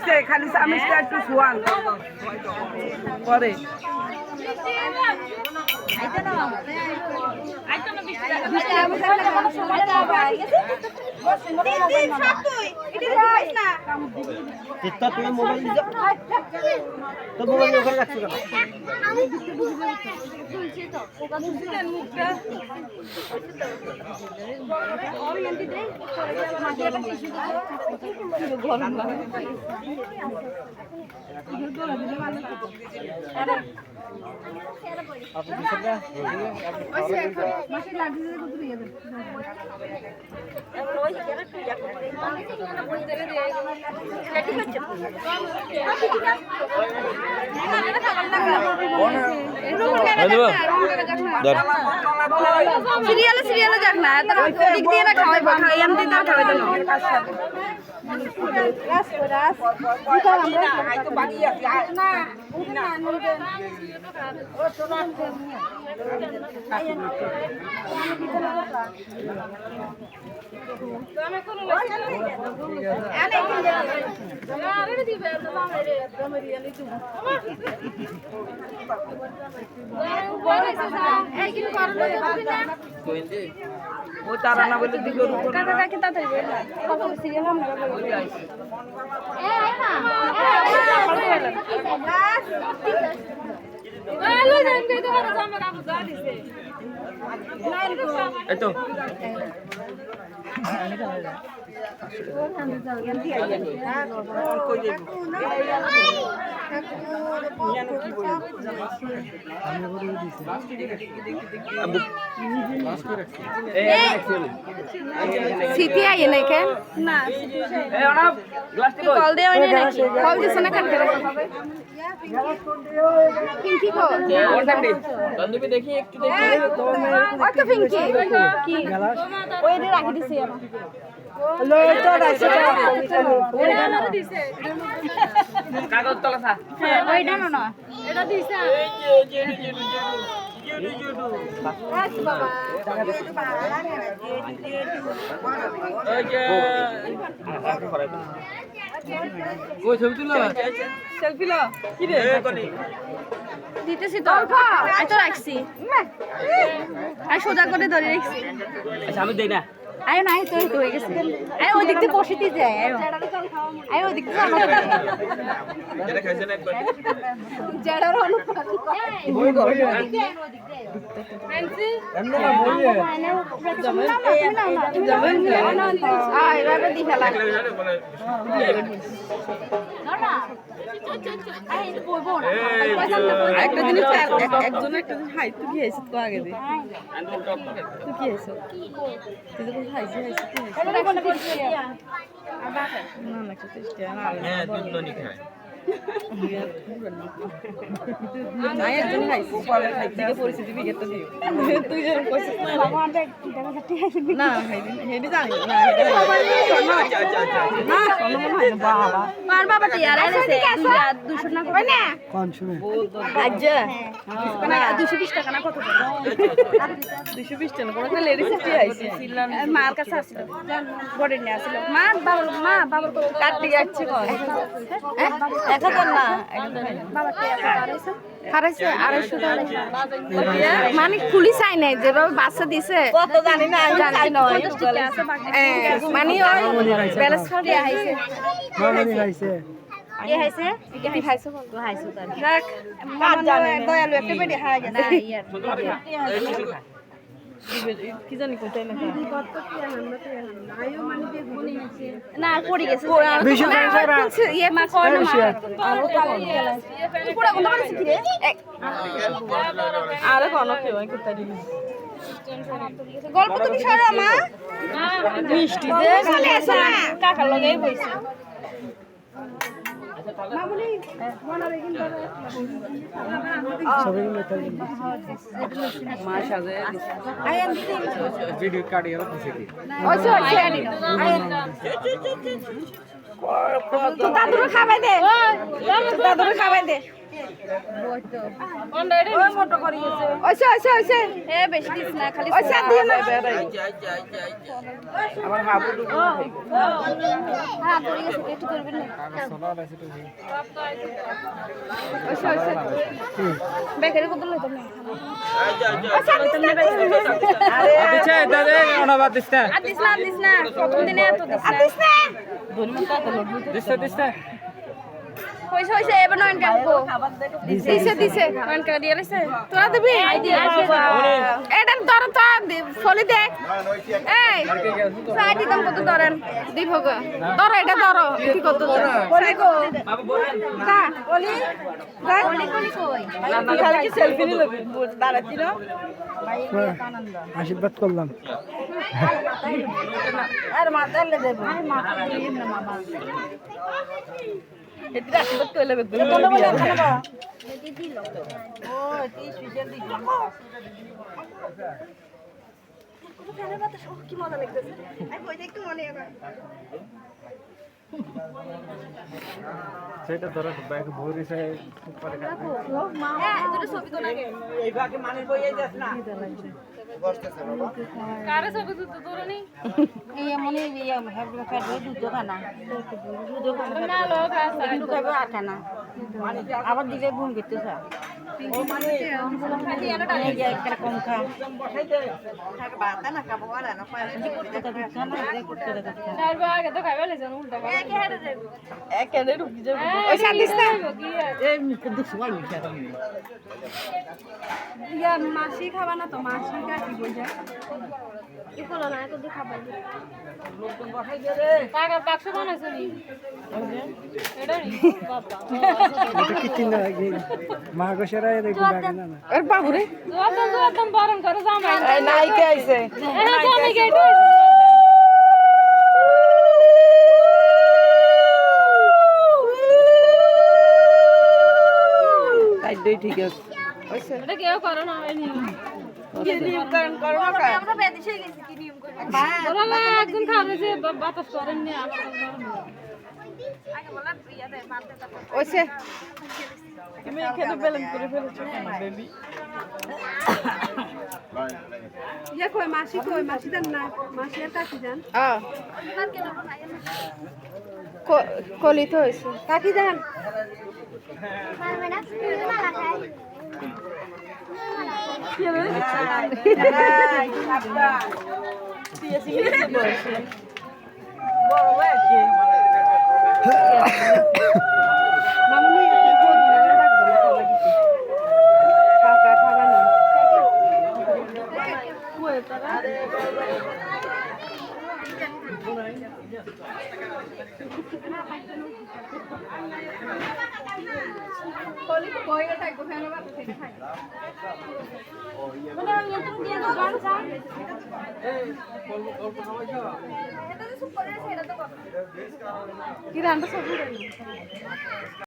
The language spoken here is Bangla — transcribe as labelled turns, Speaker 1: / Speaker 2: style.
Speaker 1: হইছে খালি চামিচটা একটু সোয়ান পরে
Speaker 2: তুমি মোবাইল তো মোবাইল ওখানে রাখছো কেন?
Speaker 3: সিরিয়ালে যাক না তার দিক দিয়ে না খাওয়াই খাওয়াই এমনি তার খাওয়াই দেন
Speaker 1: ও তারা না বলে দিকে
Speaker 3: কাকা কাকে তাড়াতাড়ি সিরিয়াল
Speaker 2: এই তো
Speaker 3: সিটি আইয়ে নাই কেন না
Speaker 1: এই অনাব গ্লাস টি
Speaker 3: কল দে ওইনে নাকি কল দিছ না কাটতে পিঙ্কি কো
Speaker 1: কোন টাইম বন্ধুকে দেখি একটু দেখি
Speaker 3: ওই তো পিঙ্কি কি ওই দে রাখি দিছি আমার
Speaker 1: কাগজ তলা সা
Speaker 3: ওইটা না এটা দিছে বাবা
Speaker 1: ওই ছবি তুলো সেলফি লো কি রে
Speaker 3: দিতেছি তো আই তো রাখছি আই সোজা করে ধরে রাখছি
Speaker 1: আচ্ছা আমি দেই না
Speaker 3: আয় নাই তো হয়ে গেছে আয় ওই দিক থেকে বসিতে যায় আয় ওই দিক থেকে আমার
Speaker 2: এটা খাইছেন একবার
Speaker 3: জড়ার অনুপাত
Speaker 2: বই দাও
Speaker 3: ফ্যান্সি
Speaker 2: এমন না বইয়ে
Speaker 3: যাবেন আয় এবারে দিখা লাগে না না আয় এটা বইবো না
Speaker 1: একটা জিনিস একজন একটা জিনিস হাই তুই কি হইছিস তো আগে দে তুই কি হইছিস তুই যখন হাইছিস
Speaker 3: এটা দেখো না দিছি
Speaker 1: না না কিছু টেস্টি না
Speaker 2: হ্যাঁ দুধ নি খায়
Speaker 1: নাই একজন খাইছি পরে খাইছি দিকে পরিস্থিতি বিগেতে দিও তুই যেন কইছিস না না হেডি জানি না
Speaker 2: আচ্ছা আচ্ছা আচ্ছা
Speaker 1: না শোনো মনে হয় না বাবা
Speaker 3: মার বাবা টিয়ার আইছে 200 না কই না
Speaker 2: কোন শুনে
Speaker 3: আজ্জা না 220 টাকা না কত
Speaker 1: 220 টাকা কোন লেডিস টি আইছে
Speaker 3: মার কাছে আসছিল বডি নিয়ে আসছিল মা বাবার কত
Speaker 1: কাট দিয়ে যাচ্ছে কোন 1000 না
Speaker 3: বাবা টিয়ার হারাইছে 250 টাকা মানে খুলি চাই নাই যেভাবে বাচ্চা দিছে
Speaker 1: কত জানি না
Speaker 3: জানি নয় মানে ওই ব্যালেন্স কার্ড দেয়া হইছে
Speaker 2: মামনি খাইছে
Speaker 3: কে হইছে কি খাইছো তো খাইছো তার দেখ
Speaker 1: কার জানে
Speaker 3: দয়ালু একটা বেডি হারা যায় না ইয়ার
Speaker 1: কি জানি কোথায় না
Speaker 3: না পড়ে গেছে
Speaker 2: বিশু খাইছে
Speaker 3: ইয়ে মা কয় না পুরো কোন পারছিস কি রে
Speaker 1: আরে কোন কেউ কোথায় দিবি
Speaker 3: গল্প তুমি সরো মা
Speaker 1: মিষ্টি যে
Speaker 3: চলে এসো না
Speaker 1: কাকার লগেই বইছে
Speaker 3: মামুনি মনারে কিন্তু
Speaker 2: সবাই মেটাল
Speaker 1: মা সাজে
Speaker 3: আয়ান দিদি
Speaker 2: ভিডিও কাটিয়ে দিছে কি
Speaker 3: ওইসো আয়ান তো দাদুরে খাবাই দে দাদুরে খাবাই দে ওইসে ওইসে ওইসে
Speaker 1: এ বেশি দিস না খালি
Speaker 3: ওইসে দিয়ে না
Speaker 1: আমার হাবুডু
Speaker 3: হ্যাঁ পড়ে গেছে একটু করবেন না ওইসে ওইসে বেকারি কত লইতো না
Speaker 2: দিছে দাদা অনবাদ দিছে
Speaker 1: দিস না প্রথম দিনে এত দিস না ধন্যবাদ তো
Speaker 2: দিছে দিছে
Speaker 3: পয়সা হইছে এবার নয়ন কাকু দিছে দিছে নয়ন কাকু দিয়ে রাখছে তোরা দিবি এটা ধর তো ফলি দেখ এই সাইড দাম কত ধরেন দিব গো ধর এটা ধর কি কত ফলি কো কা ফলি ফলি ফলি কই
Speaker 1: খালি কি সেলফি নিল দাঁড়াচ্ছিল
Speaker 2: আশীর্বাদ করলাম
Speaker 1: আর মাতালে দেব আরে মাতা দিন না মামা এদিকে আশীর্বাদ করলে বেদ বলে বলে খানা এদি দিল ও এটি সুইজার দিল খানা বাতা সব কি মজা লাগতেছে আই কই একটু মনে হয়
Speaker 2: সেটা ধরো ব্যাগ ভরি সে উপরে
Speaker 1: হ্যাঁ দুটো ছবি তো লাগে এই ভাগে মানের বই এই যাস না কারে ছবি তো তোরা নেই এই মনে এই ভাবলা ফেট দুধ খানা দুধ খানা না লোক আছে দুধ খাবে আটা না আবার দিলে ঘুম গেতেছে ও মানে খালি আলোটা এই যে একটা কম খা বসাই দে থাক বাতা না খাবো আর না পারে করতে খানা দে করতে দে চার ভাগে তো খাবে লে জানো উল্টা একে হেরে দে একে হেরে ঢুকি যাবে
Speaker 3: ওই সাদিস না
Speaker 1: এই মিকে দুঃখ হয় মিকে
Speaker 3: ইয়া মাসি খাবা না তো মাসি কাকি বইজা কি করো না এত দিয়ে খাবার
Speaker 1: লোকজন বসাই দে রে টাকা বাক্স বানাইছ নি এটা নি
Speaker 2: এটা কি চিন্তা লাগে মা গোসেরা দেখো ব্যাগ না না
Speaker 3: আর বাবুরে
Speaker 1: একদম বারণ করে জামাই নাইকে আইছে জামাই কে তাই ঠিক আছে এটা কেউ করে না এই নিয়ম কি নিয়ম করো না আমরা বেদিশে গেছি কি নিয়ম করে বলা একজন খাবে যে বাতাস করেন না আমরা আগে বলা প্রিয়া দে মারতে তা
Speaker 3: ওইসে
Speaker 1: তুমি এখানে ব্যালেন্স করে ফেলেছো ডেলি
Speaker 3: ইয়া কই মাসি দেন না মাসি আর কাকি দেন কলি তো হয়েছে কাকি দেন কি রান্না সব